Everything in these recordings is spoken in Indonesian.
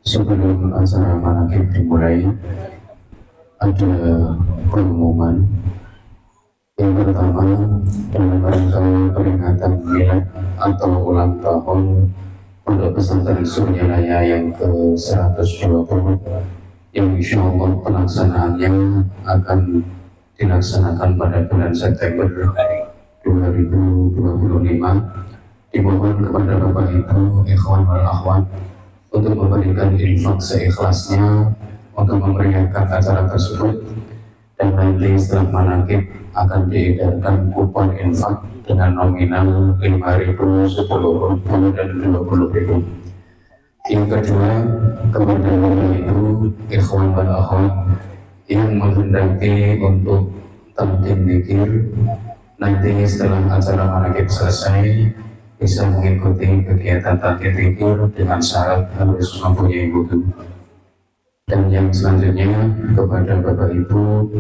Sebelum acara manakib dimulai, ada pengumuman. Yang pertama, dalam rangka peringatan milad atau ulang tahun Pondok Pesantren Surya Raya yang ke-120, yang insya Allah pelaksanaannya akan dilaksanakan pada bulan September 2025. Dimohon kepada Bapak Ibu, ikhwan wal akhwat untuk memberikan infak seikhlasnya untuk memeriahkan acara tersebut, dan nanti setelah manakib akan diedarkan kupon infak dengan nominal 5.000, 10.000, dan 20.000. Yang kedua, kepada Bapak Ibu, ikhwan wal akhwat yang menghendaki untuk tamkin dzikir, nanti setelah acara manakib selesai bisa mengikuti kegiatan tamkin dzikir dengan syarat harus mempunyai wudu. Dan yang selanjutnya, kepada Bapak Ibu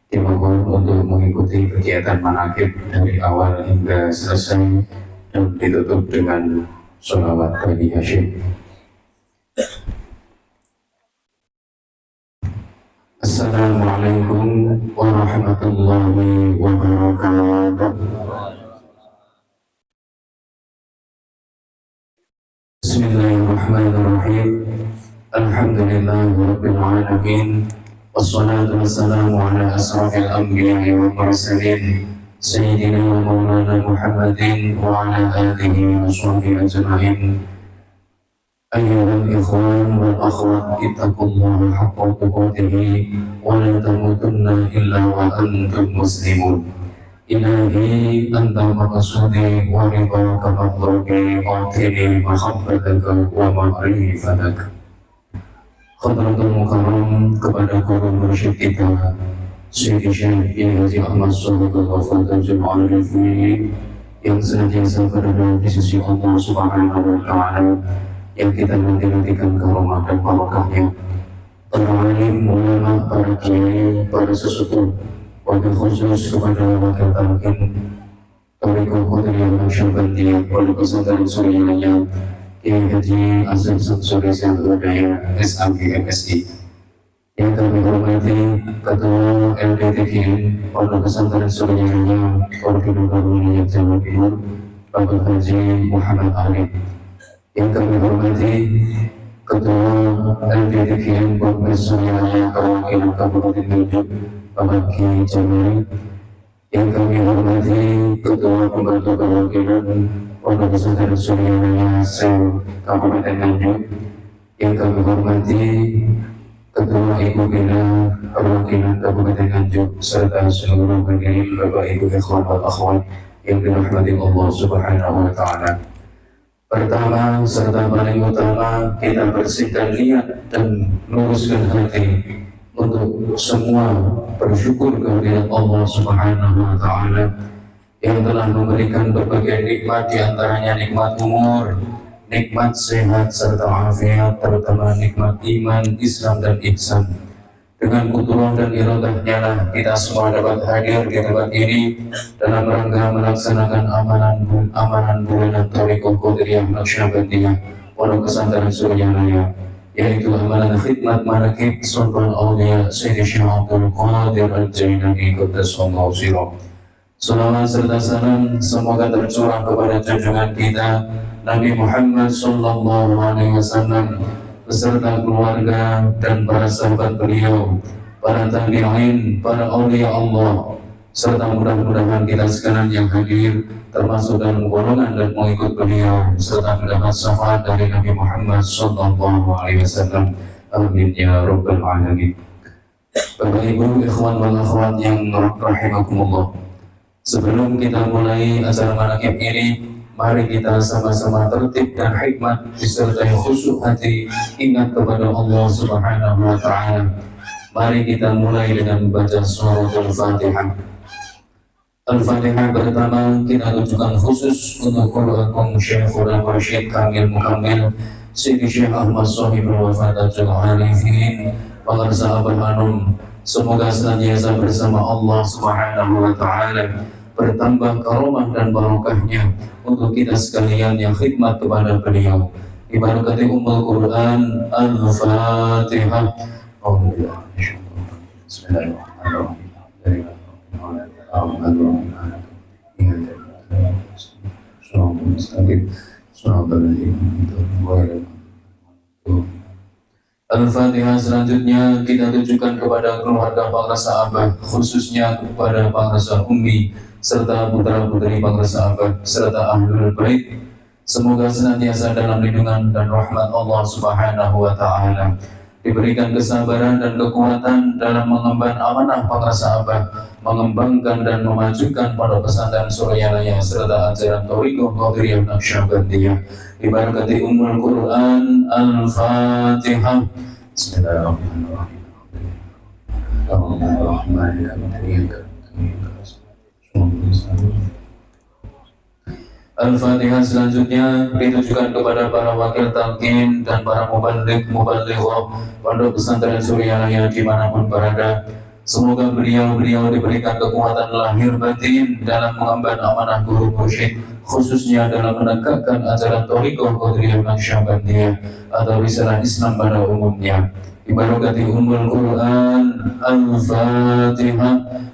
dimohon untuk mengikuti kegiatan manakib dari awal hingga selesai dan ditutup dengan sholawat Bani Hashim. Assalamualaikum warahmatullahi wabarakatuh. Bismillahirrahmanirrahim. Alhamdulillahirabbil alamin. Wassalatu wassalamu ala asrafil anbiya'i wal mursalin sayyidina wa maulana Muhammadin wa ala alihi wa sahbihi ajma'in. Ayyuhal ikhwan wal akhwat, ittaqullaha haqqa tuqatih wa la tamutunna illa wa antum muslimun. Ilahi anta maqsudi wa ridhaka matlubi wa atini mahabbataka wa ma'rifataka. Khadratul Mukarram, kepada guru mursyid kita Syekh Syekh Haji Ahmad Shadiqul Wafatul Arifin yang senantiasa berada di sisi Allah Subhanahu wa Ta'ala, yang kita nanti-nantikan karomah dan barokahnya. Para alim, ulama, para kiai, para sesepuh, wabil khusus kepada wakil talqin Tariqah Qadiriyah Naksabandiyah Pondok Pesantren Surya Raya Kiai Haji Azam Samsuri Zahudaya SAG MSI. Yang kami hormati Ketua LDTVN Pondok Pesantren Surya Raya Koordinator Wilayah Jawa Timur Bapak Haji Muhammad Ali. Yang kami hormati Ketua LDTVN Pondok Surya Raya Perwakilan Kabupaten Nganjuk Bapak Kiai Jamari. Yang kami hormati Ketua Pembantu Perwakilan Pondok Pesantren Surya Raya Kabupaten Nganjuk. Yang kami hormati Ketua Ibu Bina Perwakilan Kabupaten Nganjuk serta seluruh hadirin Bapak Ibu ikhwan wal akhwat yang dirahmati Allah Subhanahu wa Ta'ala. Pertama serta paling utama, kita bersihkan niat dan luruskan hati untuk semua bersyukur kehadirat Allah Subhanahu wa Ta'ala yang telah memberikan berbagai nikmat, diantaranya nikmat umur, nikmat sehat serta afiat, terutama nikmat iman, Islam dan ihsan. Dengan kudrah dan iradahnya lah kita semua dapat hadir di tempat ini dalam rangka melaksanakan amalan bulanan Tariqah Qadiriyah Naksabandiyah Pondok Pesantren Surya Raya, yaitu amalan khidmat manakib Sultan Aulia Sayyidi Syekh Abdul Qadir Al-Jailani Quddasallahu sirah. Salawat serta salam semoga tercurah kepada junjungan kita Nabi Muhammad sallallahu alaihi wasallam beserta keluarga dan para sahabat beliau, para tabi'in, para aulia Allah, serta mudah-mudahan kita sekalian yang hadir termasuk dalam golongan dan mengikut beliau serta mendapat syafaat dari Nabi Muhammad sallallahu alaihi wasallam. Amin ya rabbal alamin. Bapak Ibu ikhwan wal akhwat yang rahimakumullah, sebelum kita mulai acara manakib ini, mari kita sama-sama tertib dan hikmat disertai khusyuk hati ingat kepada Allah Subhanahu wa Ta'ala. Mari kita mulai dengan membaca surah Al-Fatihah. Al-Fatihah pertama kita tujukan khusus untuk Qur'an Syekhul Mursyid Kamil Mukammil Syekh Syekh Ahmad Shadiqul Wafatul Arifin Pengarsa Abul Anum. Semoga senantiasa bersama Allah Subhanahu wa Ta'ala, bertambah karomah dan barokahnya untuk kita sekalian yang khidmat kepada beliau. Ibarakati Ummul Quran Al-Fatihah. Al-Fatihah. Selanjutnya kita tujukan kepada keluarga para sahabat, khususnya kepada para ummi serta putra-putri para sahabat serta ahlul bait. Semoga senantiasa dalam lindungan dan rahmat Allah Subhanahu wa taala, diberikan kesabaran dan kekuatan dalam mengemban amanah para sahabat, mengembangkan dan memajukan pada pesantren Suryalaya serta ajaran Thariqah Qadiriyah Naqsyabandiyah. Diberkati Ummul Quran Al-Fatihah. Bismillahirrahmanirrahim. Al-Fatihah. Selanjutnya ditujukan kepada para wakil talqin dan para mubalighah pondok pesantren Suryalaya dimanapun berada. Semoga beliau diberikan kekuatan lahir batin dalam mengemban amanah guru mursyid, khususnya dalam menegakkan ajaran Thariqah Qadiriyah Naqsyabandiyah atau risalah Islam pada umumnya. Ibarakati Ummul Quran Al-Fatihah.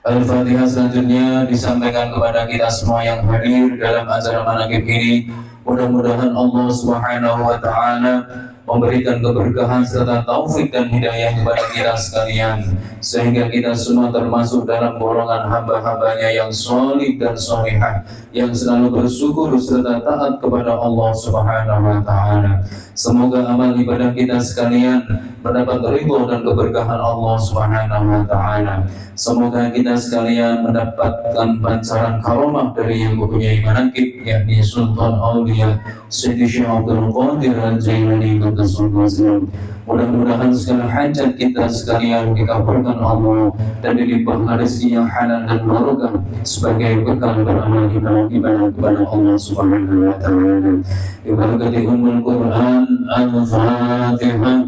Al-Fatihah. Selanjutnya disampaikan kepada kita semua yang hadir dalam acara manaqib ini. Mudah-mudahan Allah Subhanahu wa taala memberikan keberkahan serta taufik dan hidayah kepada kita sekalian, sehingga kita semua termasuk dalam golongan hamba-hambanya yang sholih dan sholihah, yang selalu bersyukur serta taat kepada Allah Subhanahu wa taala. Semoga amal ibadah kita sekalian mendapat ridho dan keberkahan Allah Subhanahu wa taala. Semoga kita sekalian mendapatkan pancaran karomah dari yang mempunyai manaqib, yakni Sultan Aulia Sayyidi Syekh Abdul Qadir Al-Jailani Qaddasallahu. Mudah-mudahan segala hajat kita sekalian dikabulkan Allah dan dilimpahkan rezeki yang halal dan barokah sebagai bekal beramal ibadah kepada Allah Subhanahu wa taala. Diberkati Ummul Quran Al-Fatihah.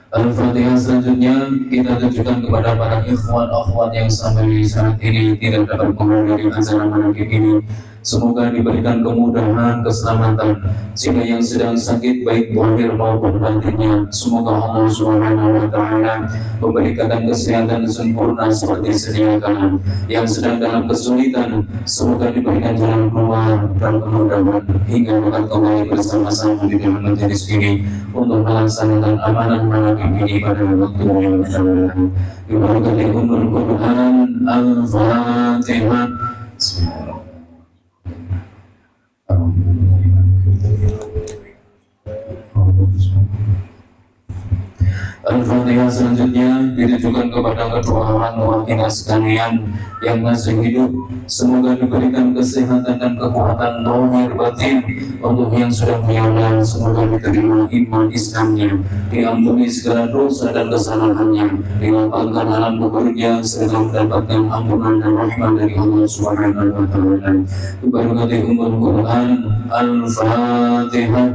Al-Fatihah. Selanjutnya kita tujukan kepada para ikhwan akhwat yang sampai saat ini tidak dapat menghadiri acara manaqib ini. Semoga diberikan kemudahan, keselamatan. Jika yang sedang sakit baik zahir maupun batinnya, semoga Allah Subhanahu wa taala memberikan kesehatan sempurna seperti sedia kala. Yang sedang dalam kesulitan, semoga diberikan jalan keluar dan kemudahan hingga dapat kembali bersama-sama di dalam majelis ini untuk melaksanakan amanah manaqib ini pada waktu yang bersamaan. Diberkati Ummul Quran Al-Fatihah. Al-Fatihah. Selanjutnya ditujukan kepada kedua orang tua kita sekalian yang masih hidup. Semoga diberikan kesehatan dan kekuatan zahir batin. Untuk yang sudah meninggal, semoga diterima iman Islamnya, diampuni segala dosa dan kesalahannya, dilapangkan alam kuburnya serta mendapatkan ampunan dan rahmat dari Allah Subhanahu wa taala. Diberkati Ummul Quran Al-Fatihah.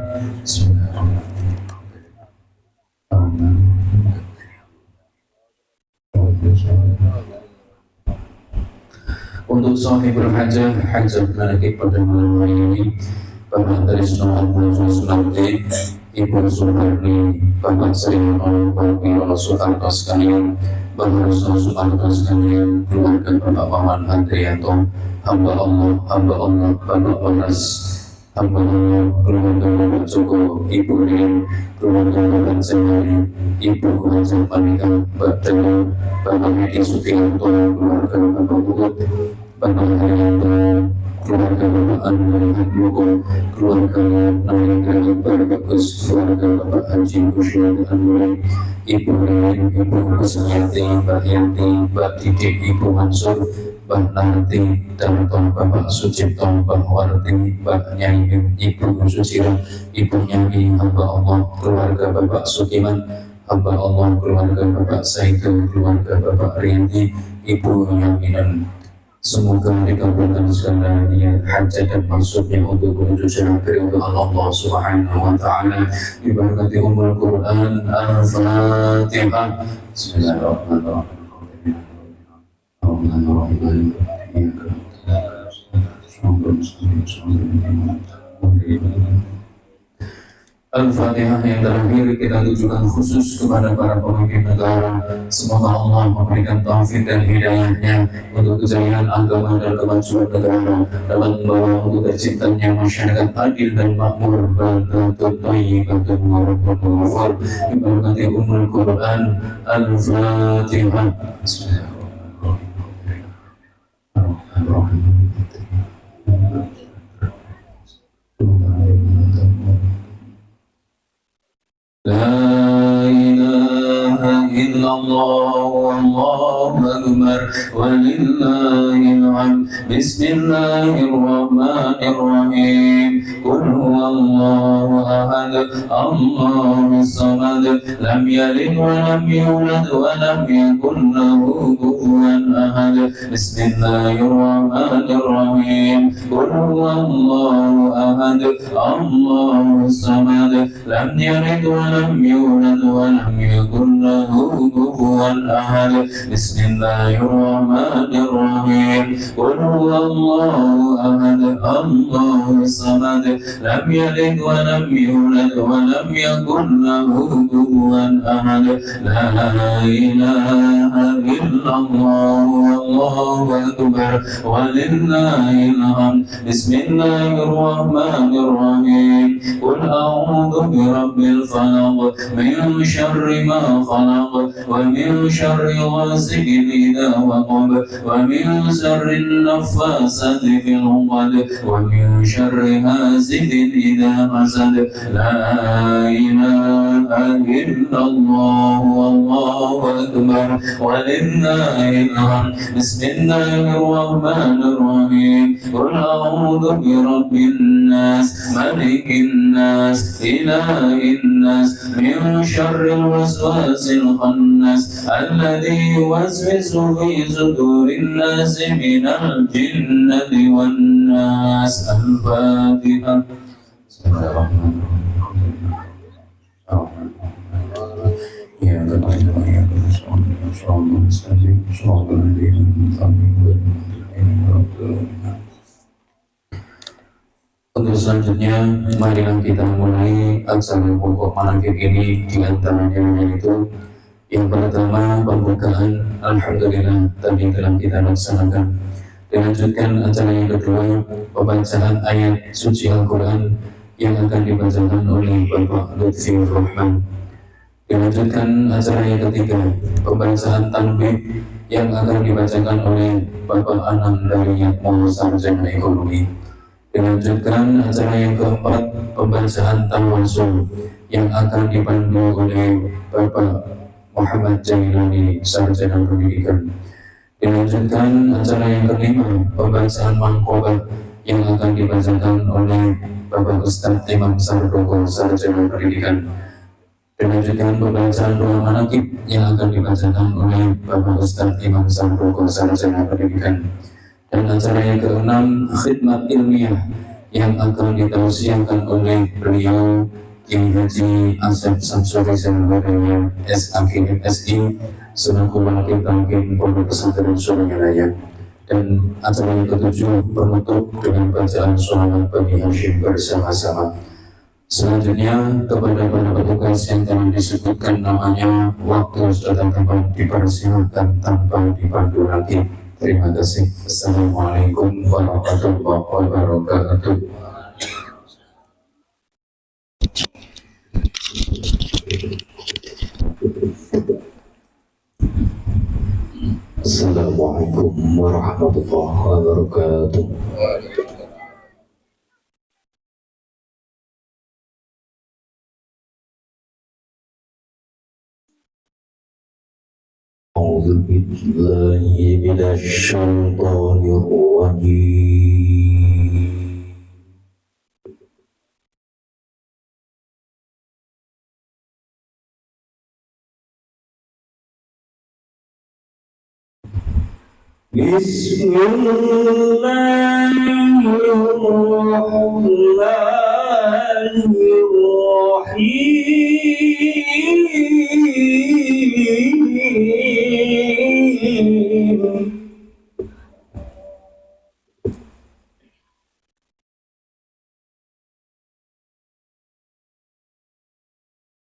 Untuk sahibul hajah manaqib pada malam hari ini, Bapak Trisno Al-Musa Sunardi, Ibu Sumarni, Bapak Sri Al-Balki Al-Sutarto sekalian, Bapak Rusno Sutarto sekalian, keluarga Bapak Paman Andrianto, hamba Allah, Bapak Onas, hamba Allah, keluarga Bapak Joko, Ibu Rian, keluarga Bapak Sengari, Ibu Hajar Panika, Bapak Dewa, Bapak Hedi Sukianto, keluarga Bapak Bukut, Bapak Haryanto, keluarga Bapak Anwar Hatmoko, keluarga Nalinga Bagus, keluarga Bapak Haji Kusyad Anwar, Ibu Rian, Ibu Kusayati, Mbak Yanti, Mbak Didik, Ibu Mansur, Mbak Nanti, dan Bapak Sucipto, Mbak Warti, Mbak Nyai, Ibu Susila, Ibu Nyai, hamba Allah, keluarga Bapak Sukiman, hamba Allah, keluarga Bapak Saito, keluarga Bapak Rianti, Ibu Yaminan. Semoga dikabulkan segala niat hajat dan maksudnya untuk menuju jalan keridhaan Allah Subhanahu wa taala. Diberkati Ummul Quran Al-Fatihah. Bismillahirrahmanirrahim. Al-Fatihah yang terakhir kita tujukan khusus kepada para pemimpin negara. Semoga Allah memberikan taufik dan hidayahnya untuk kejayaan agama dan kemajuan negara dalam membawa untuk terciptanya masyarakat adil dan makmur. Barakatun thayyibatun warahmatun ghafur. Diberkati Ummul Quran Al-Fatihah. Bismillahirrahmanirrahim. لا إله إلا الله والله أكبر ولله الحمد بسم الله الرحمن الرحيم قل هو الله أحد الله الصمد لم يلد ولم يولد ولم يكن له كفوا أحد بسم الله الرحمن الرحيم قل هو الله أحد الله الصمد لم يلد ولم يولد ولم يكن له كفوا أحد بسم الله الرحمن الرحيم قل هو الله أحد الله الصمد لم يلد ولم يولد ولم يكن له كفوا أحد لا إله إلا الله والله أكبر ولله الحمد بسم الله الرحمن الرحيم قل أعوذ برب الفلق من شر ما خلق ومن شر غاسق إذا وقب ومن شر النفاثات في العقد ومن شر حاسد إذا حسد لا إله إلا الله والله أكبر ولله الحمد بسم الله الرحمن الرحيم قل أعوذ برب الناس ملك الناس إله الناس من شر الوسواس الخناس الذي يوسوس في صدور الناس من الجنة والناس. الفاتحة. بسم الله الرحمن الرحيم. يا كريم يا كريم صلى الله عليه وسلم. Untuk selanjutnya, marilah kita mulai acara pokok manaqib ini, di antaranya yaitu yang pertama pembukaan. Alhamdulillah tadi telah kita laksanakan. Dilanjutkan acara yang kedua, pembacaan ayat suci Al-Quran yang akan dibacakan oleh Bapak Lutfi Rahman. Dilanjutkan acara yang ketiga, pembacaan tanbih yang akan dibacakan oleh Bapak Anang dari Yatmo Sarjana Ekonomi. Dilanjutkan acara yang keempat, pembacaan tawasul yang akan dipandu oleh Bapak Muhammad Jailani, Sarjana Pendidikan. Dilanjutkan acara yang kelima, pembacaan mangkobah yang akan dibacakan oleh Bapak Ustadz Imam Sardoko, Sarjana Pendidikan. Dilanjutkan pembacaan doa manaqib yang akan dibacakan oleh Bapak Ustadz Imam Sardoko, Sarjana Pendidikan. Dan acara yang keenam, khidmat ilmiah yang akan ditausiahkan oleh beliau Kiai Haji Asep Samsuri Senwadaya SAK MSI selaku wakil talqin Pondok Pesantren Surabaya. Dan acara yang ketujuh penutup dengan bacaan sholawat Bani Hashim bersama-sama. Selanjutnya kepada para petugas yang telah disebutkan namanya, waktu sudah tempat dipersilakan tanpa dipandu lagi. Terima kasih. Assalamualaikum warahmatullahi wabarakatuh. Assalamualaikum warahmatullahi wabarakatuh. أعوذ بالله من الشيطان الرجيم. Bismillahirrahmanirrahim.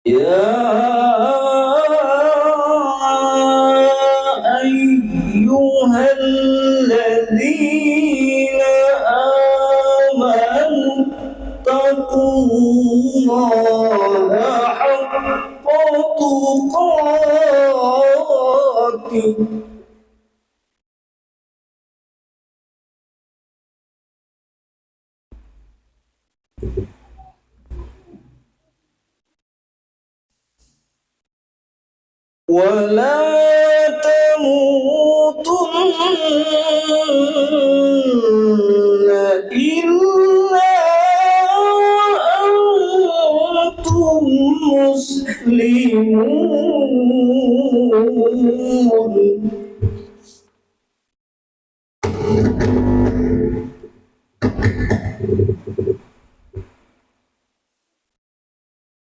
يا أيها الذين آمنوا اتقوا الله حق تقاته ولا تموتن إلا وأنتم مسلمون.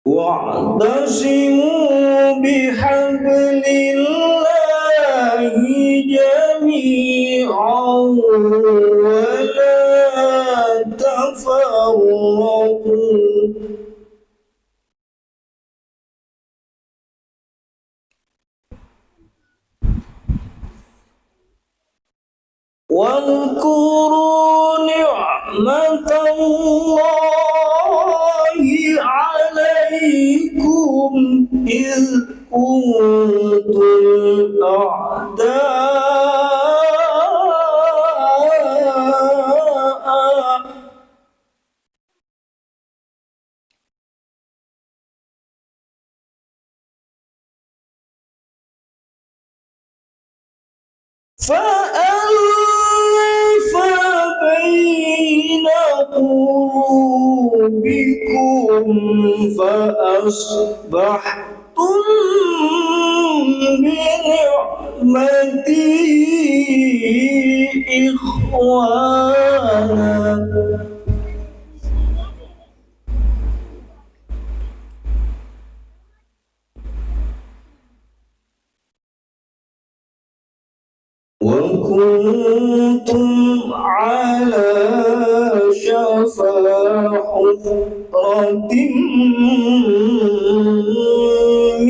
واعتصموا بحبل الله جميعا ولا تفرقوا. واذكروا نعمة الله عليكم إذ كنتم أعداء فألف بين قلوبكم فأصبحتم بنعمته إخوانا. وكنتم على شفا حفرة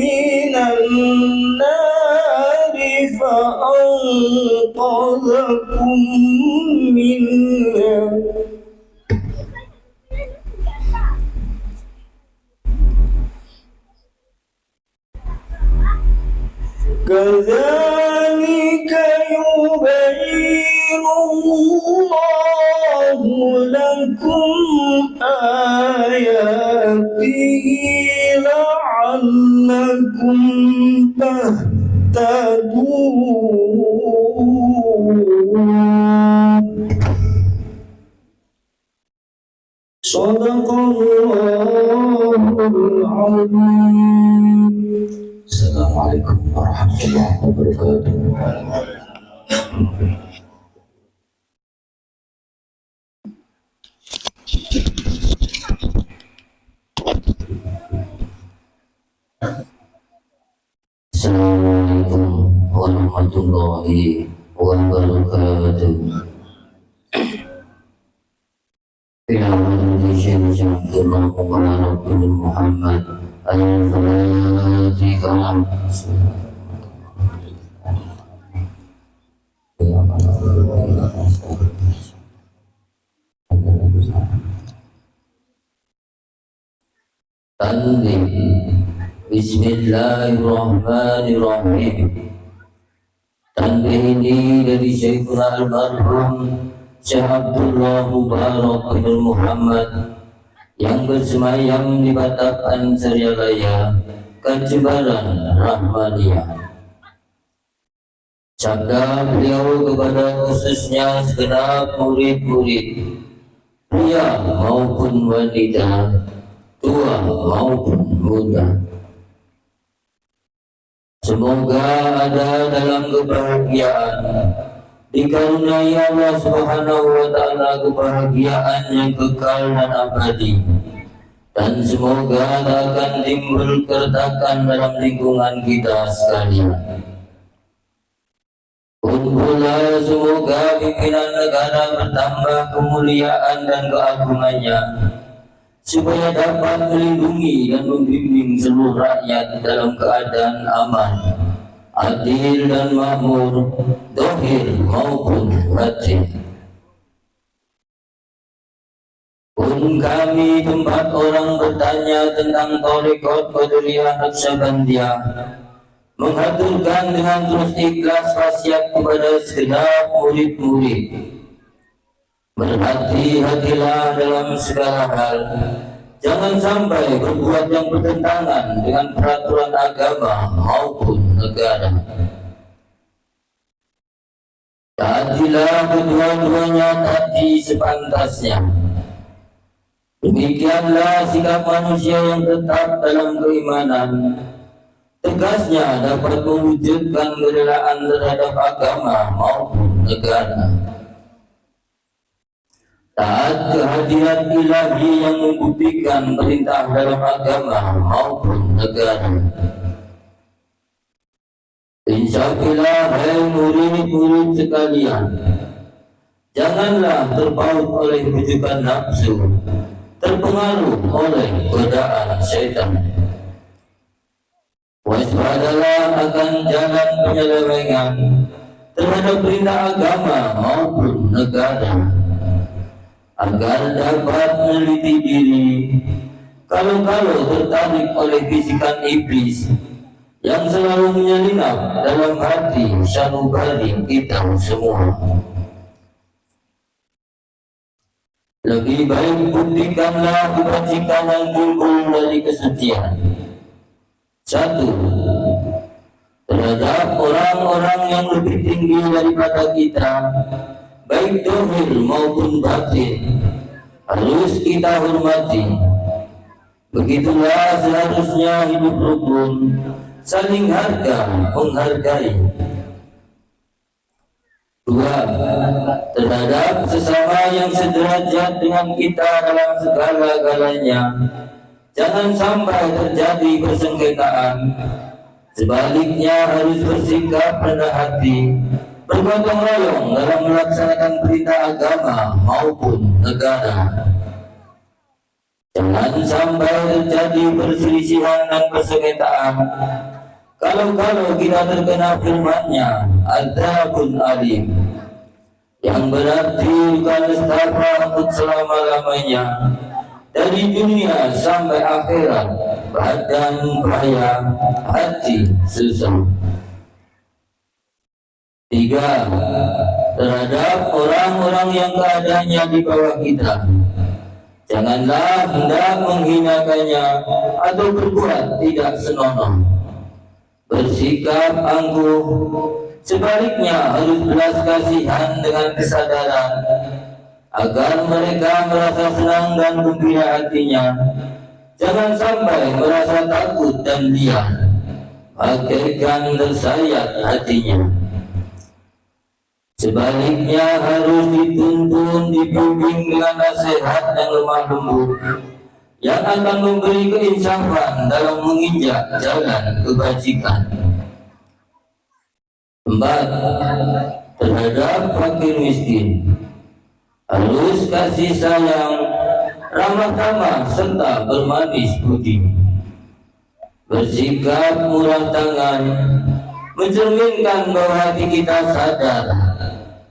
من النار فأنقذكم منها. كذلك يبين الله لكم آياته لعلكم تهتدون. صدق الله العظيم. Assalamualaikum warahmatullahi wabarakatuh. Assalamualaikum warahmatullahi wabarakatuh. Muhammad al-Fatihah. Tanzim. Bismillahirrahmanirrahim. Tanbih ini dari Syekhuna al-Marhum Syekh Abdullah Mubarak bin Muhammad yang bersemayam di Batakkan Serialaya, Kejembaran Rahmaniyah. Sabda beliau kepada khususnya segenap murid-murid, pria maupun wanita, tua maupun muda. Semoga ada dalam kebahagiaan dikaruniai Allah Subhanahu wa Ta'ala kebahagiaan yang kekal dan abadi, dan semoga tak akan timbul keretakan dalam lingkungan kita sekalian. Pun pula semoga pimpinan negara bertambah kemuliaan dan keagungannya, supaya dapat melindungi dan membimbing seluruh rakyat dalam keadaan aman, adil dan makmur, zahir maupun batin. Pun kami tempat orang bertanya tentang tarekat Qadiriyah Naqsyabandiyah, mengaturkan dengan terus ikhlas wasiat kepada segenap murid-murid, berhati-hatilah dalam segala hal, jangan sampai berbuat yang bertentangan dengan peraturan agama maupun negara. Taatilah kedua-duanya tadi sepantasnya. Demikianlah sikap manusia yang tetap dalam keimanan, tegasnya dapat mewujudkan kerelaan terhadap agama maupun negara. Taat kehadiran ilahi yang membuktikan perintah dalam agama maupun negara. Insyaallah, hai murid-murid sekalian, janganlah terpaut oleh bujukan nafsu, terpengaruh oleh godaan syaitan. Waspadalah akan jalan penyelewengan terhadap perintah agama maupun negara, agar dapat meneliti diri kalau-kalau tertarik oleh bisikan iblis yang selalu menyelinap dalam hati sanubari kita semua. Lebih baik buktikanlah kebajikan yang timbul dari kesucian. 1. Terhadap orang-orang yang lebih tinggi daripada kita, baik zahir maupun batin, harus kita hormati. Begitulah seharusnya hidup rukun, saling harga menghargai. 2. Terhadap sesama yang sederajat dengan kita dalam segala-galanya, jangan sampai terjadi persengketaan. Sebaliknya harus bersikap rendah hati, bergotong royong dalam melaksanakan perintah agama maupun negara. Jangan sampai terjadi perselisihan dan persengketaan. Kalau kita terkena firman-Nya, adzabun alim, yang berarti luka nestapa untuk selama-lamanya, dari dunia sampai akhirat, badan bahaya, hati susah. 3. Terhadap orang-orang yang keadaannya di bawah kita, janganlah hendak menghinakannya atau berbuat tidak senonoh. Bersikap angkuh, sebaliknya harus belas kasihan dengan kesadaran, agar mereka merasa senang dan gembira hatinya. Jangan sampai merasa takut dan liar, bagaikan tersayat hatinya. Sebaliknya harus dituntun, dibimbing dengan nasihat yang lemah lembut, yang akan memberi keinsafan dalam menginjak jalan kebajikan. 4. Terhadap fakir miskin, harus kasih sayang, ramah tamah, serta bermanis budi. Bersikap murah tangan, mencerminkan bahwa hati kita sadar.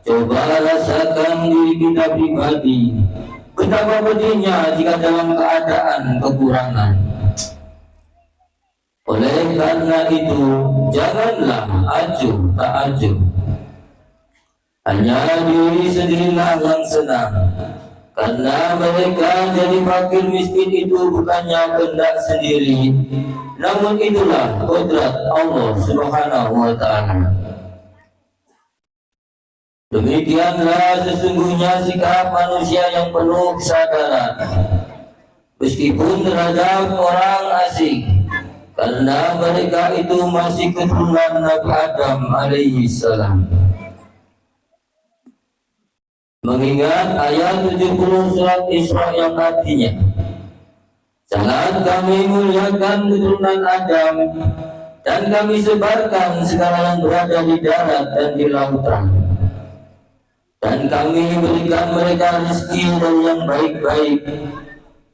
Coba rasakan diri kita pribadi, betapa pedihnya jika dalam keadaan kekurangan. Oleh karena itu, janganlah acuh tak acuh. Hanya diri sendirilah yang senang, karena mereka jadi fakir miskin itu bukannya kehendak sendiri, namun itulah kodrat Allah Subhanahu wa Ta'ala. Demikianlah sesungguhnya sikap manusia yang penuh kesadaran, meskipun terhadap orang asing, karena mereka itu masih keturunan Nabi Adam alaihi salam. mengingat ayat 70 surat Isra yang artinya, sangat kami muliakan keturunan Adam dan kami sebarkan segala yang berada di darat dan di lautan, dan kami berikan mereka rezeki dari yang baik-baik,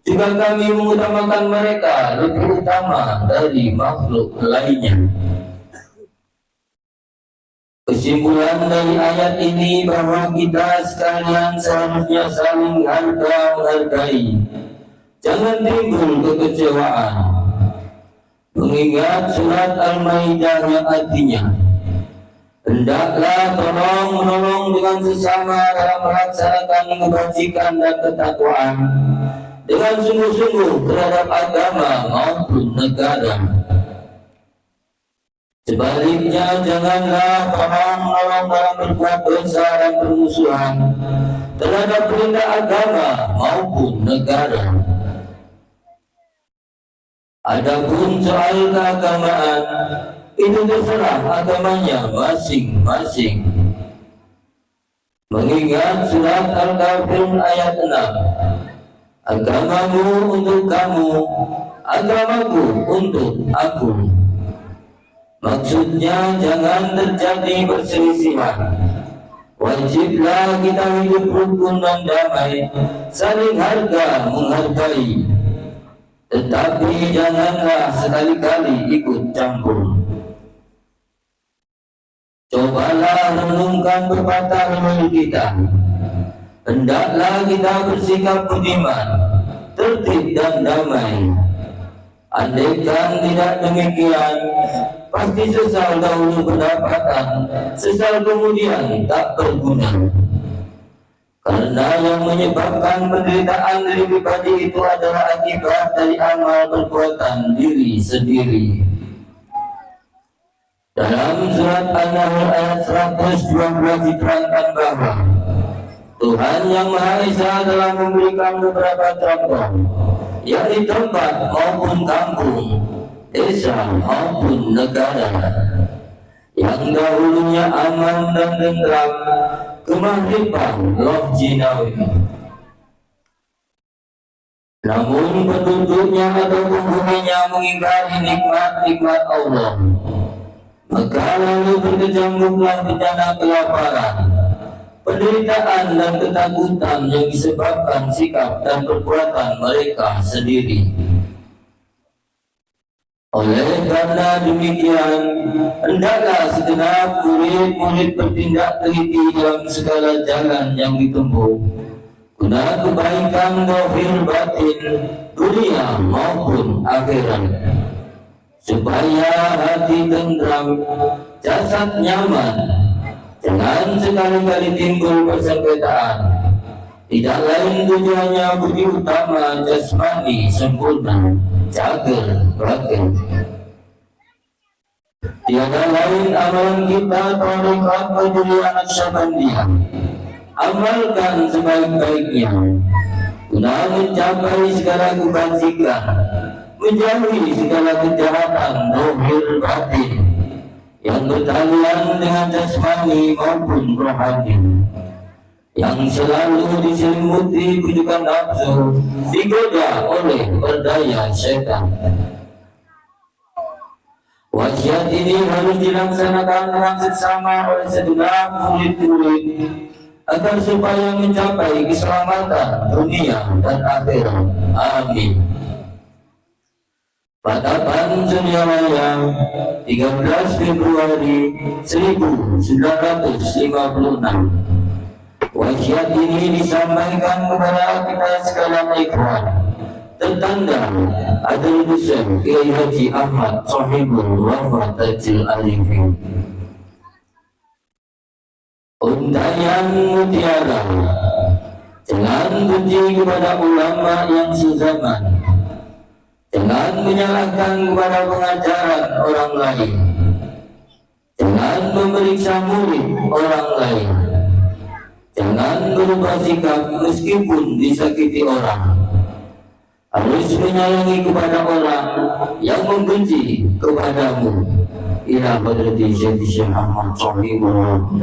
juga kami mengutamakan mereka lebih utama dari makhluk lainnya. Kesimpulan dari ayat ini bahwa kita sekalian seharusnya saling menghargai. Jangan timbul kekecewaan. Mengingat surat Al-Maidah yang artinya, hendaklah tolong menolong dengan sesama dalam melaksanakan kebajikan dan ketakwaan dengan sungguh-sungguh terhadap agama maupun negara. Sebaliknya, janganlah tolong menolong dalam berbuat dosa dan permusuhan terhadap perintah agama maupun negara. Adapun soal keagamaan, itu terserah agamanya masing-masing. Mengingat surat Al-Kafirun ayat 6, agamamu untuk kamu, agamaku untuk aku. Maksudnya jangan terjadi perselisihan. Wajiblah kita hidup rukun dan damai, saling harga menghargai. Tetapi janganlah sekali-kali ikut campur. Cobalah renungkan pepatah leluhur kita. Hendaklah kita bersikap budiman, tertib dan damai. Andaikan tidak demikian, pasti sesal dahulu pendapatan, sesal kemudian tak berguna. Karena yang menyebabkan penderitaan dari pribadi itu adalah akibat dari amal perbuatan diri sendiri. Dalam surat An-Nahl ayat 112 diterangkan bahwa Tuhan yang Maha Esa telah memberikan beberapa contoh, yakni tempat maupun kampung, desa maupun negara, yang dahulunya aman dan tentram, kemahrifan loh jinawi. Namun penduduknya atau penghuninya mengingkari nikmat-nikmat Allah, maka lalu berkecamuklah bencana kelaparan, penderitaan dan ketakutan yang disebabkan sikap dan perbuatan mereka sendiri. Oleh karena demikian, hendaklah segenap murid-murid bertindak teliti dalam segala jalan yang ditempuh, guna kebaikan zahir batin, dunia maupun akhirat, supaya hati tentram, jasad nyaman. Jangan sekali-kali timbul persengketaan. Tidak lain tujuannya budi utama jasmani sempurna, cager batin. Tiada lain amalan kita tarekat Qadiriyah Naqsyabandiyah. Amalkan sebaik-baiknya guna mencapai segala kebajikan, menjauhi segala kejahatan zahir batin yang bertalian dengan jasmani maupun rohani, yang selalu diselimuti bujukan nafsu, digoda oleh berdaya syaitan. Wasiat ini harus dilaksanakan dengan seksama oleh segenap murid-murid agar supaya mencapai keselamatan dunia dan akhirat. Amin. Patapan Suryaraya 13 Februari 1956. Wasiat ini disampaikan kepada kita sekalian ikhwan, tertanda Adil Hussein Kiai Haji Ahmad Sohibul Wafat Tajil Alifin. Untayan mutiara, jangan benci kepada ulama yang sezaman, jangan menyalahkan kepada pengajaran orang lain, jangan memeriksa murid orang lain, jangan berubah sikap meskipun disakiti orang. Harus menyayangi kepada orang yang membenci kepadamu. إلى قدرة جد الشيخ محمد صاحبه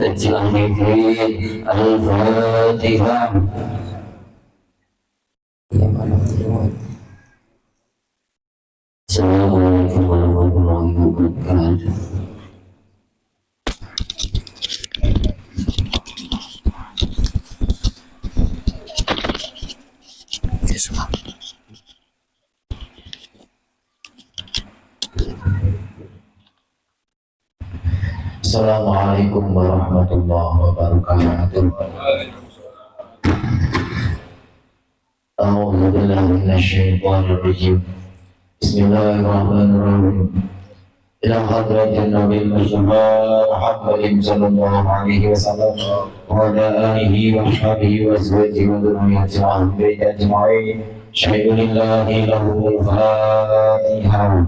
الجاهلين. الفاتحة. السلام عليكم ورحمة الله وبركاته. Assalamualaikum warahmatullahi wabarakatuh. A'udzu billahi minasyaitonir rajim. Bismillahirrahmanirrahim. Ila hadratin Nabi Muhammad sallallahu alaihi wasallam wa ala alihi wa sahbihi wa azwajihi wa dhurriyyatihi wa ahli baitihi ajma'in. Syahadu lillahi lahul Fatihah.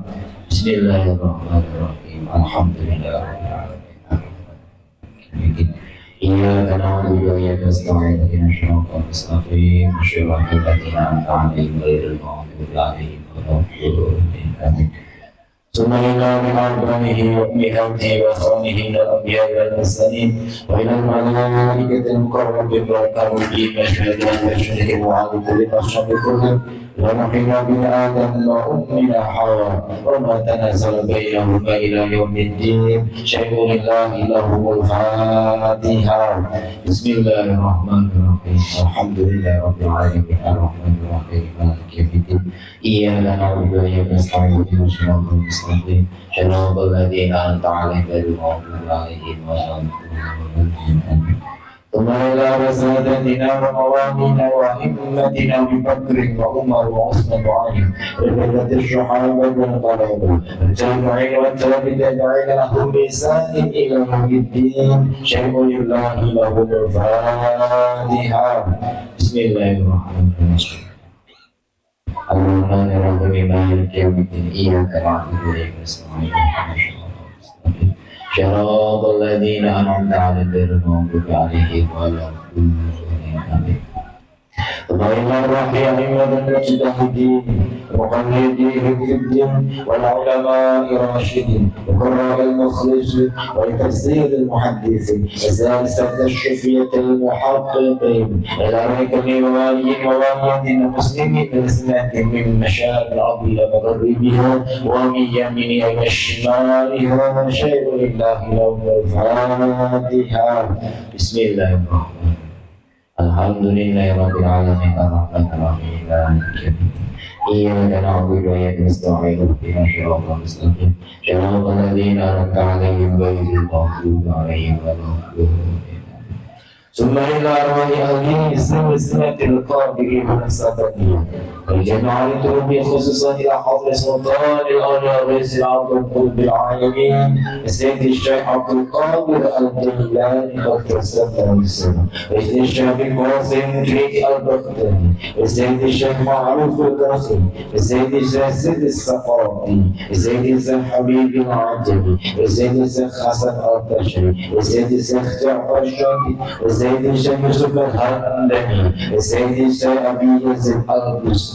Bismillahirrahmanirrahim. Alhamdulillahirabbil alamin. إياك نعبد وإياك نستعين اهدنا الصراط المستقيم صراط الذين أنعمت عليهم غير المغضوب عليهم ولا الضالين آمين. ثم إلى بمعبده وبحمده وإخوانه من الأنبياء والمرسلين وإلى الملائكة المقربين والكريمين أشهد أن لا إله إلا الله كل بشر بكل ونحن بن آدم وأمنا حواء وما تنازل بينهما إلى يوم الدين. شيء لله له الفاتحة. بسم الله الرحمن الرحيم. الحمد لله رب العالمين الرحمن الرحيم مالك يوم الدين. إياك نعبد وإياك نستعين اهدنا الصراط المستقيم صراط الذين أنعمت عليهم غير المغضوب عليهم ولا الضالين. ثم إلى رسالتنا وموالينا وأئمتنا ببكر وعمر وعثمان وعلي وبقية الصحابة والطلبة والتابعين والتابعين لهم بإحسان إلى يوم الدين. شيء لله له الفاتحة. بسم الله الرحمن الرحيم. الرحمن الرحيم مالك يوم الدين. إياك نعبد وإياك نستعين صراط الذين أنعمت عليهم غير المغضوب عليهم ولا الضالين آمين. ثم إلى الرحيم والمجتهدين ومقلديهم في الدين والعلماء الراشدين وقراء المخلصين وتفسير المحدثين وسادسة الشفية المحققين إلى ركب ووالي ووالد المسلمين بسنة من مشارق الأرض إلى مغربها ومن يمينها إلى شمالها. شيء لله له الفاتحة. بسم الله الرحمن الرحيم. الحمد لله رب العالمين الرحمن الرحيم مالك يوم الدين. إياك نعبد وإياك نستعين اهدنا الصراط المستقيم صراط الذين أنعمت عليهم غير المغضوب عليهم ولا الضالين. ثم إلى أرواح أهله سلسلة القادرين من الصدقين وجمعتهم بخصوصا إلى حضر سلطان الأولياء رئيس عبد القلب العالمين سيد الشيخ عبد القادر الجيلاني دكتور سلطان السلام وسيد الشيخ قاسم شريك البختاني وسيد الشيخ معروف الدرخي وسيد الشيخ سيد الثقافي وسيد الشيخ حبيب العجمي وسيد الشيخ حسن البشري وسيد الشيخ جعفر الشاكي وسيد الشيخ يوسف الهندمي وسيد الشيخ أبي يزيد البستمي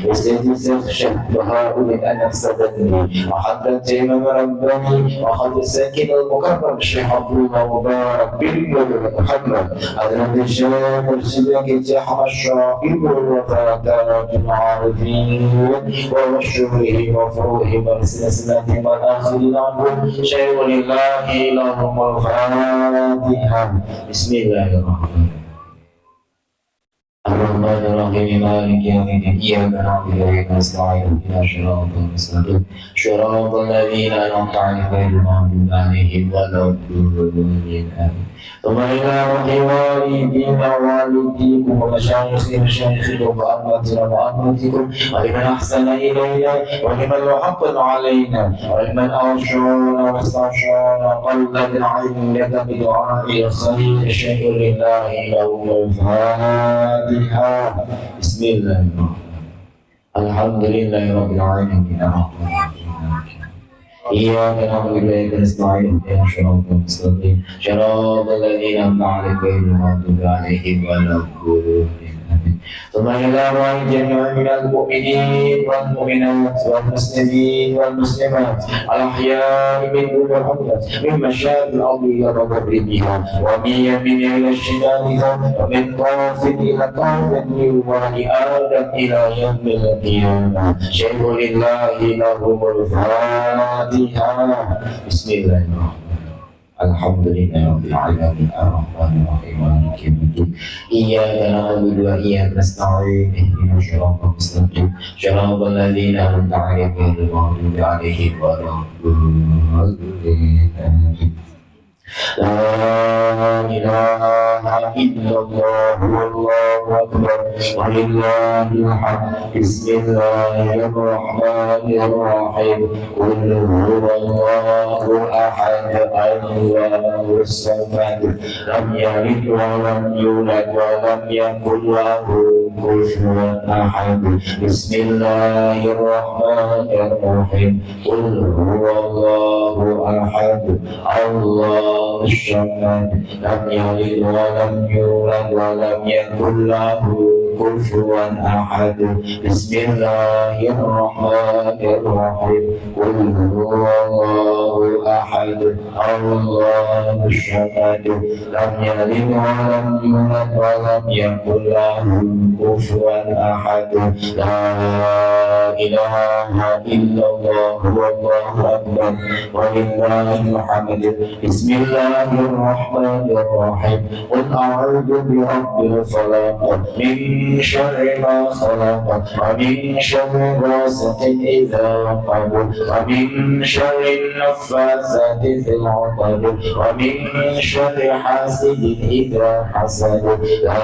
وسيد الشيخ شيخ بهاء الأنفسدني وحضرة إمام رباني وحضرة ساكن المكرم الشيخ عبد الله مبارك بن محمد حضرة الشيخ مرسلك جحم الشاكر وفاتات العارفين ومشهوره وفروه والسلسلة والآخرين عنهم. شيء لله لهم الفاتحة. بسم الله الرحمن الرحمن الرحيم مالك يوم الدين. إياك نعبد وإياك نستعين اهدنا الصراط المستقيم صراط الذين أنعمت عليهم غير المغضوب عليهم ولا الضالين آمين. ثم إلى روح والدينا ووالديكم ومشايخكم وأمتنا وأمتكم ولمن أحسن إلينا ولمن حق علينا ولمن أرشانا واسترشانا قلت عندك بدعاء الخير. شيء لله له الفاتحة. بسم الله الرحمن الرحيم. الحمد لله رب العالمين الرحمن الرحيم. إياك نعبد وإياك نستعين اهدنا الصراط المستقيم صراط الذين أنعمت عليهم غير المغضوب عليهم ولا الضالين آمين. ثم إلى جميع من المؤمنين والمؤمنات والمسلمين والمسلمات الأحياء منهم والأموات من مشارق الأرض إلى مغربها ومن يمين إلى شمالها ومن طرف إلى طرف من بني آدم إلى يوم القيامة شهد لله لهم الفاتحة. بسم الله الرحمن الرحيم. الحمد لله رب العالمين الرحمن الرحيم مالك يوم الدين إياك نعبد وإياك نستعين اهدنا الصراط المستقيم صراط الذين أنعمت عليهم غير المغضوب عليهم ولا الضالين. لا إله إلا الله والله أكبر ولله الحمد. بسم الله الرحمن الرحيم. قل هو الله أحد الله الصمد لم يلد ولم يولد ولم يكن له كفوا أحد. بسم الله الرحمن الرحيم. قل هو الله أحد الله الصمد لم يلد ولم يولد ولم يكن له كفوا أحد. بسم الله الرحمن الرحيم. قل هو الله أحد الله الصمد لم يلد ولم يولد ولم يكن له كفوا أحد. لا إله إلا الله والله أكبر ولله الحمد. بسم الله الرحمن الرحيم. قل أعوذ برب الفلق من شر ما خلق ومن شر غاسق إذا وقب ومن شر النفاثات في العقد ومن شر حاسد إذا حسد. لا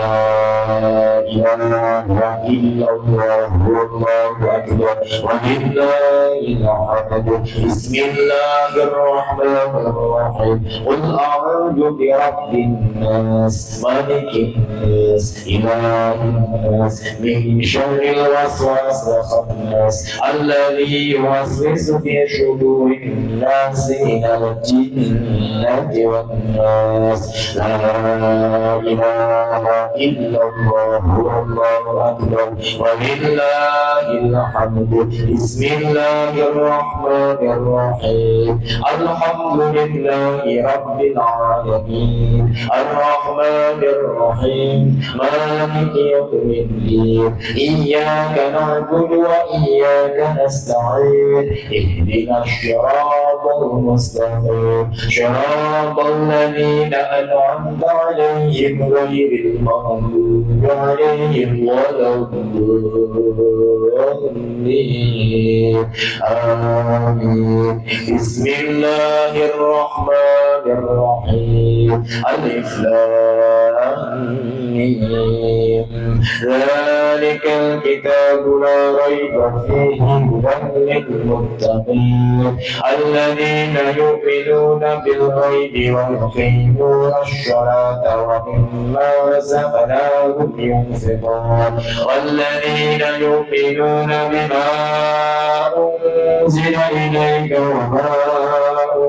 إله إلا الله والله أكبر ولله الحمد. بسم الله الرحمن الرحيم. قل أعوذ برب الناس ملك الناس إله الناس من شر الوسواس الخناس الذي يوسوس في صدور الناس من الجنة والناس. لا إله إلا الله والله أكبر ولله الحمد. بسم الله الرحمن الرحيم. الحمد لله رب العالمين الرحمن الرحيم مالك يوم الدين إياك نعبد وإياك نستعين اهدنا الصراط المستقيم صراط الذين أنعمت عليهم غير المغضوب عليهم ولا الضالين. آمين. بسم الله الرحمن الرحيم. ألف لام ميم. ذلك الكتاب لا ريب فيه هدى للمتقين الذين يؤمنون بالغيب ويقيمون الصلاة ومما رزقناهم ينفقون والذين يؤمنون بما أنزل إليك وما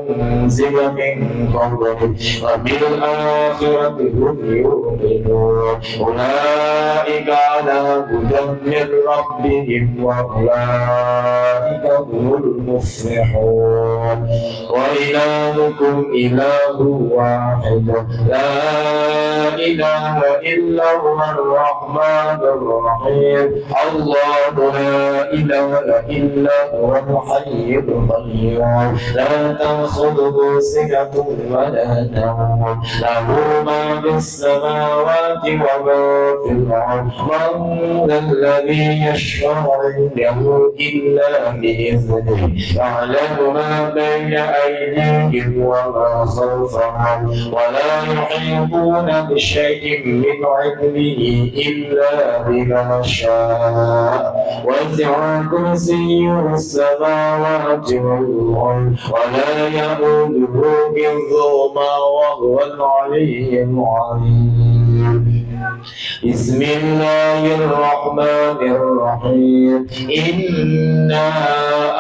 أنزل من قبلك وبالآخرة هم يؤمنون أولئك على هدى من ربهم وأولئك هم المفلحون. وإلهكم إله واحد لا إله إلا هو الرحمن الرحيم. الله لا إله إلا هو الحي القيوم لا تأخذه سنة ولا نوم له ما في السماوات وما في الأرض من الذي يشفع عنده إلا بإذنه يعلم ما بين أيديهم وما خلفهم ولا يحيطون بشيء من علمه إلا بما شاء وسع كرسيه السماوات والأرض ولا يئوده حفظهما وهو العلي العظيم. بسم الله الرحمن الرحيم. إنا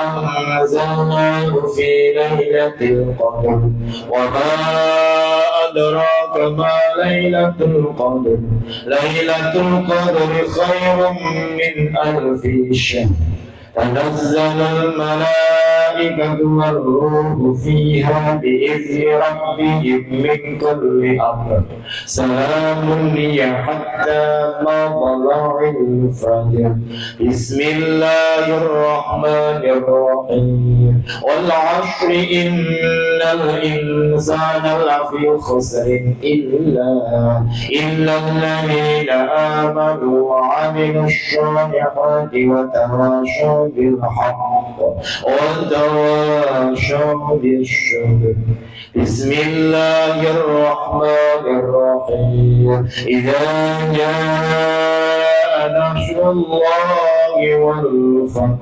أنزلناه في ليلة القدر وما أدراك ما ليلة القدر ليلة القدر خير من ألف شهر تنزل الملائكة والروح فيها بإذن ربهم من كل أمر سلام هي حتى مطلع الفجر بسم الله الرحمن الرحيم والعصر إن الإنسان لفي خسر إلا الذين آمنوا وعملوا الصالحات وتواصوا بالحق وتواصوا بالصبر بسم الله الرحمن الرحيم إذا جاء نصر الله والفتح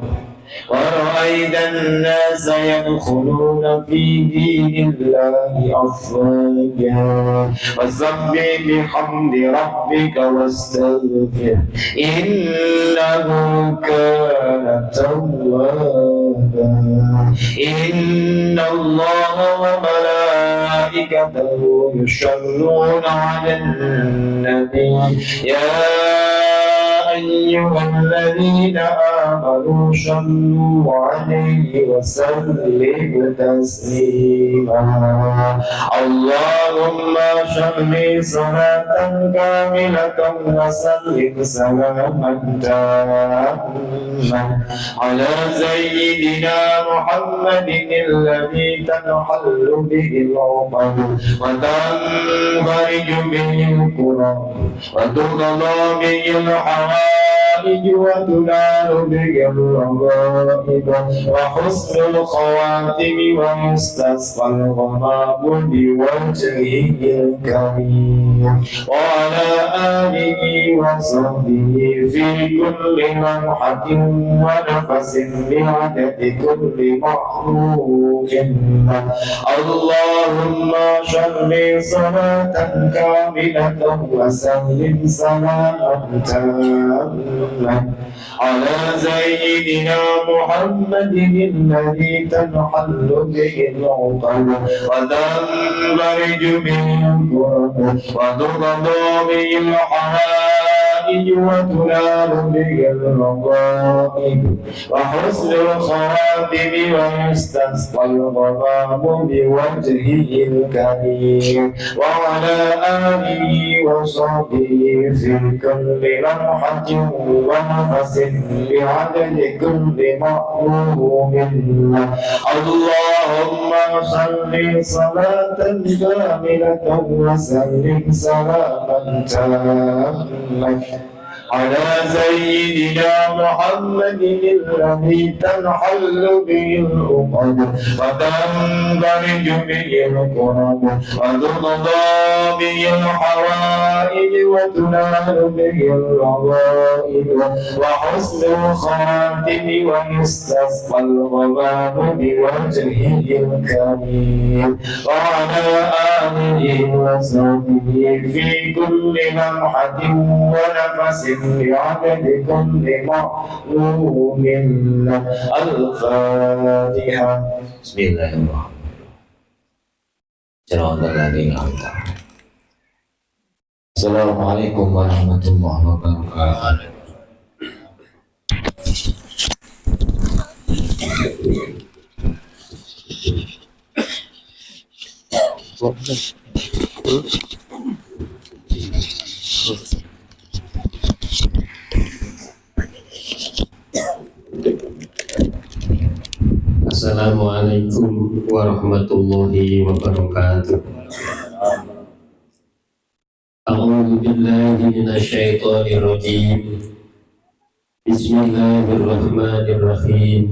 ورأيت الناس يدخلون في دين الله أفواجا فسبح بحمد ربك واستغفر إنه كان توابا إن الله وملائكته يصلون على النبي يا أيها الذين آمنوا صلوا عليه وسلموا تسليما اللهم صل صلاة كاملة وسلم سلاما تاما على سيدنا محمد الذي تنحل به العقد وتنفرج به الكرب وتقضى به الحوائج وتنال به الرغائب وحسن الخواتم ويستسقى الغمام بوجهه الكريم وعلى آله وصحبه في كل لمحة ونفس بعدد كل مخلوق اللهم صل صلاة كاملة وسلم سلاما تاما على سيدنا محمد الذي تنحل به العقد وتنفرج به الكرب وتقضى به الحوائج وتنال به الرغائب وحسن الخواتم ويستسقى الغمام بوجهه الكريم وعلى آله وصحبه في كل لمحة ونفس بعدد كل مأمور منا اللهم صل صلاة كاملة وسلم سلاما تاما على سيدنا محمد الذي تنحل به العقد وتنفرج به الكرب وتقضى به الحوائج وتنال به الرغائب وحسن الخواتم ويستسقى الغمام بوجهه الكريم وعلى آله وصحبه في كل لمحة ونفس بعدد كل مأموم الفاتحة بسم الله الرحمن الرحيم السلام عليكم ورحمة الله وبركاته Assalamualaikum warahmatullahi wabarakatuh. A'udzu billahi minasyaitonir rajim. Bismillahirrahmanirrahim.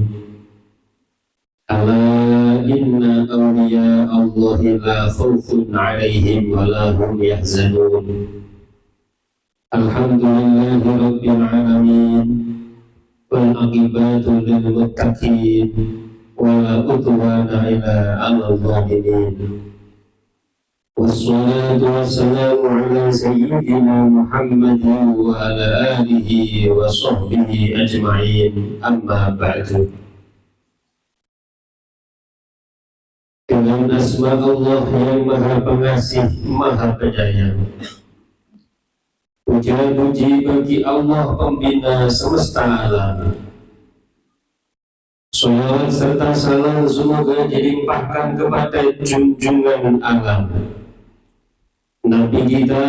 Ala inna awliya Allahi la khawfun 'alaihim wa la hum yahzanun. Alhamdulillahi rabbil alamin. Wal aqibatu lil muttaqin. Wala udwana ila al-zalimin. Wassalatu wassalamu ala sayyidina Muhammadin wa ala alihi wa sahbihi ajma'in. Amma ba'du. Dengan asma Allah yang maha pengasih, maha penyayang. Puja-puji bagi Allah pembina semesta alam. Salawat serta salam semoga dilimpahkan kepada junjungan alam, Nabi kita,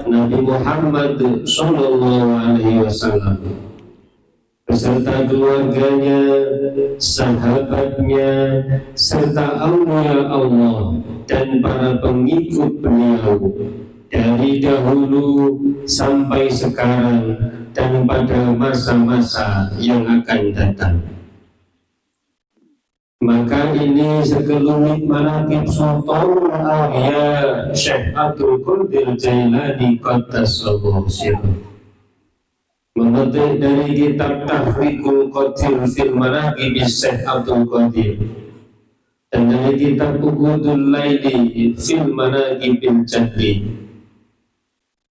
Nabi Muhammad Sallallahu Alaihi Wasallam, beserta keluarganya, sahabatnya, serta aulia Allah dan para pengikut beliau dari dahulu sampai sekarang dan pada masa-masa yang akan datang. Maka ini sekelumit manaqib Sultanul Awliya Syekh Abdul Qadir Jailani Qaddasallahu sirruh, memetik dari kitab Tahriqul Qadir fil Manaqib Syekh Abdul Qadir dan dari kitab Uqudul Laili fil Manaqibil Jaddi.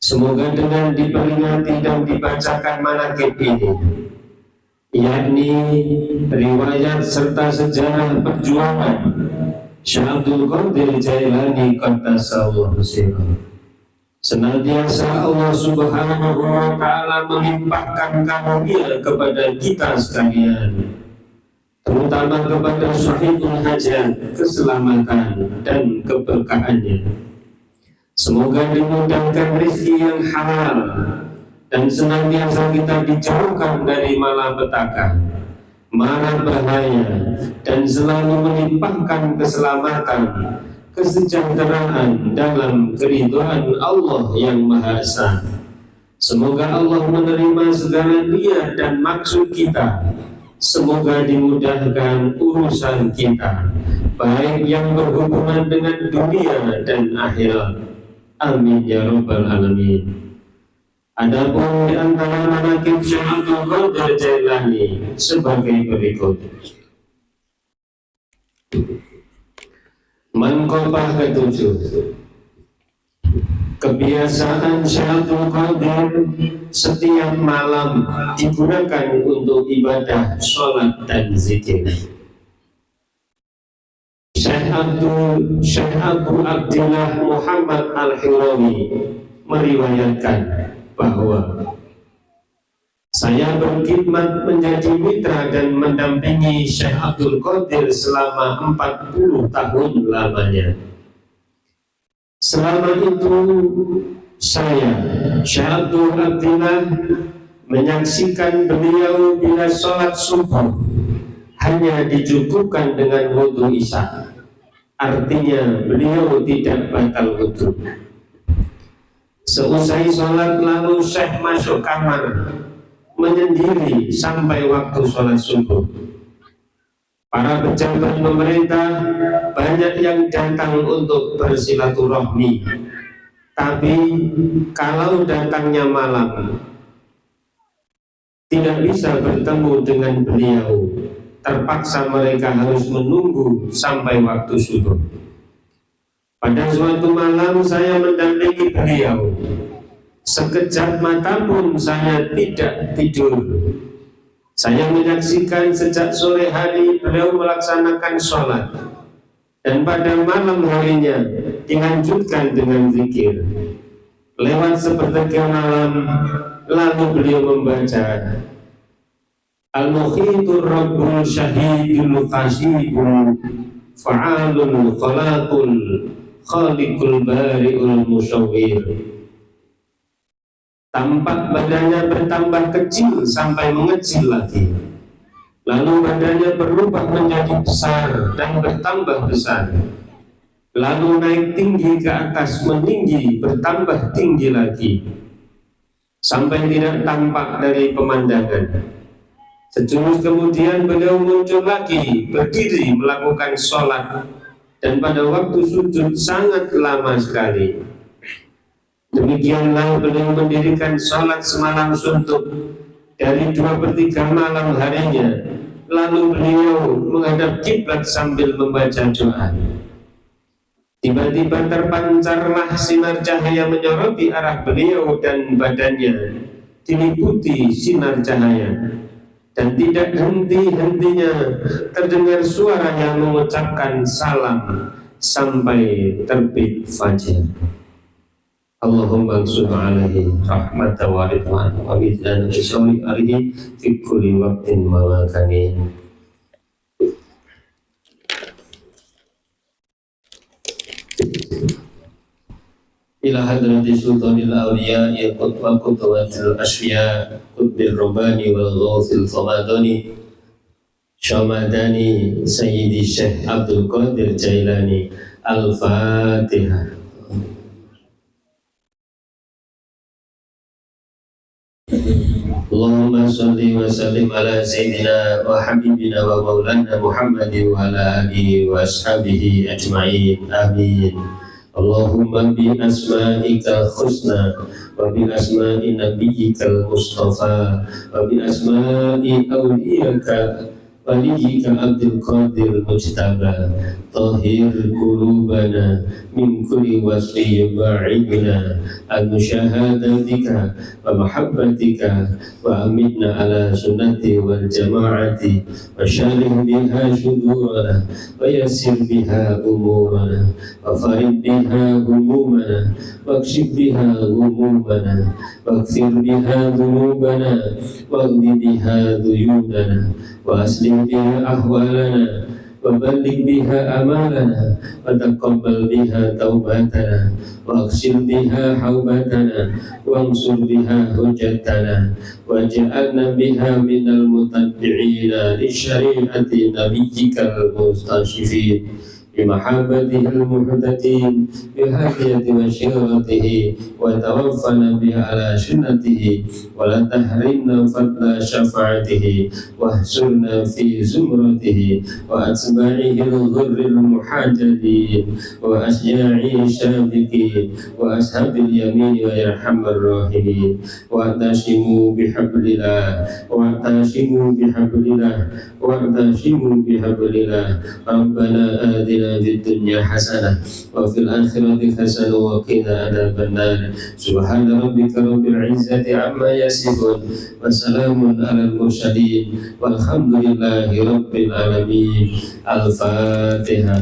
Semoga dengan diperingati dan dibacakan manaqib ini, yakni riwayat serta sejarah perjuangan Syekh Abdul Qadir Jailani Qaddasallahu sirruh, senantiasa Allah Subhanahu wa Ta'ala melimpahkan karunia kepada kita sekalian, terutama kepada sahibul hajat, keselamatan dan keberkahannya. Semoga dimudahkan rezeki yang halal dan senantiasa kita dijauhkan dari malapetaka, mara bahaya, dan selalu melimpahkan keselamatan, kesejahteraan dalam keridhaan Allah yang Maha Esa. Semoga Allah menerima segala niat dan maksud kita. Semoga dimudahkan urusan kita, baik yang berhubungan dengan dunia dan akhirat. Amin ya rabbal alamin. Adapun di antara manaqib Syekh Abdul Qadir Jailani sebagai berikut. Manqabah ketujuh. Kebiasaan Syekh Abdul Qadir setiap malam digunakan untuk ibadah, sholat dan zikir. Syekh Abu Abdillah Muhammad Al-Hirawi meriwayatkan bahwa saya berkhidmat menjadi mitra dan mendampingi Syekh Abdul Qadir selama 40 tahun lamanya. Selama itu saya, Syekh Abdul Abdillah, menyaksikan beliau bila sholat subuh hanya dicukupkan dengan wudhu isya. Artinya beliau tidak batal wudhu. Seusai sholat lalu Syekh masuk kamar menyendiri sampai waktu sholat subuh. Para pejabat pemerintah banyak yang datang untuk bersilaturahmi, tapi kalau datangnya malam tidak bisa bertemu dengan beliau, terpaksa mereka harus menunggu sampai waktu subuh. Pada suatu malam saya mendampingi beliau. Sekejap mata pun saya tidak tidur. Saya menyaksikan sejak sore hari beliau melaksanakan sholat, dan pada malam harinya dilanjutkan dengan zikir. Lewat sepertiga malam, lalu beliau membaca Al-Mukhithur Rabbul Syahidul Qasibul Fa'alul Khalaqul Khaliqul Bari'ul Musawwir. Tampak badannya bertambah kecil sampai mengecil lagi. Lalu badannya berubah menjadi besar dan bertambah besar. Lalu naik tinggi ke atas, meninggi, bertambah tinggi lagi, sampai tidak tampak dari pemandangan. Sejurus kemudian beliau muncul lagi, berdiri melakukan sholat, dan pada waktu sujud sangat lama sekali. Demikianlah beliau mendirikan sholat semalam suntuk dari 2/3 malam harinya. Lalu beliau menghadap kiblat sambil membaca doa. Tiba-tiba terpancarlah sinar cahaya menyoroti arah beliau dan badannya diliputi sinar cahaya. Dan tidak henti-hentinya terdengar suara yang mengucapkan salam, sampai terbit fajar. Allahumma ansurna alaihi rahmatan wa ridwan wa mizan syari alihi fi kulli waqtin wa makanin. Ila hadrati sultanil awliya ya qutwa qutwatil asfiya qutbil rabbani wal ghawthil famadani syamadani sayyidi syekh Abdul Qadir Jailani. Al-Fatihah. Allahumma salli wa sallim ala sayyidina wa habibina wa maulana Muhammadin wa ala alihi wa ashabihi ajma'in. Amin. Allahumma bi asma'ikal husna wa bi asma'i nabiyyikal mustafa wa bi asma'i awliyaka waliyika Abdul Qadir Mujtaba tahhir qulubana min kulli wasfi yub'idna an musyahadatika wa mahabbatika wa amitna ala sunnati wal jama'ati wa syarih biha syudurana wa yassir biha umurana wa farid biha humumana wa kshif biha humumana wa kfir biha dhunubana wa ghdi biha duyunana wa aslih biha ahwalana wa balligh biha amalana wa taqabbal biha taubatana wa aghsil biha haubatana wa ansur biha hujjatana wa ja'alna biha minal mutabbi'ina li syari'ati nabiyyikal mustashifin بمحبته المحدثين بهدية وشيرته وتوفنا بها على سنته ولا تحرمنا فضل شفاعته واحشرنا في زمرته وأتباعه الغر المحجلين وأشجاعه الشابكين وأصحاب اليمين ويرحم الراحمين واعتصموا بحبل الله واعتصموا بحبل الله واعتصموا بحبل الله ربنا آتنا في الدنيا حسنة وفي الآخرة حسنة وقنا عذاب النار سبحان ربك رب العزة عما يصفون وسلام على المرسلين والحمد لله رب العالمين. الفاتحة.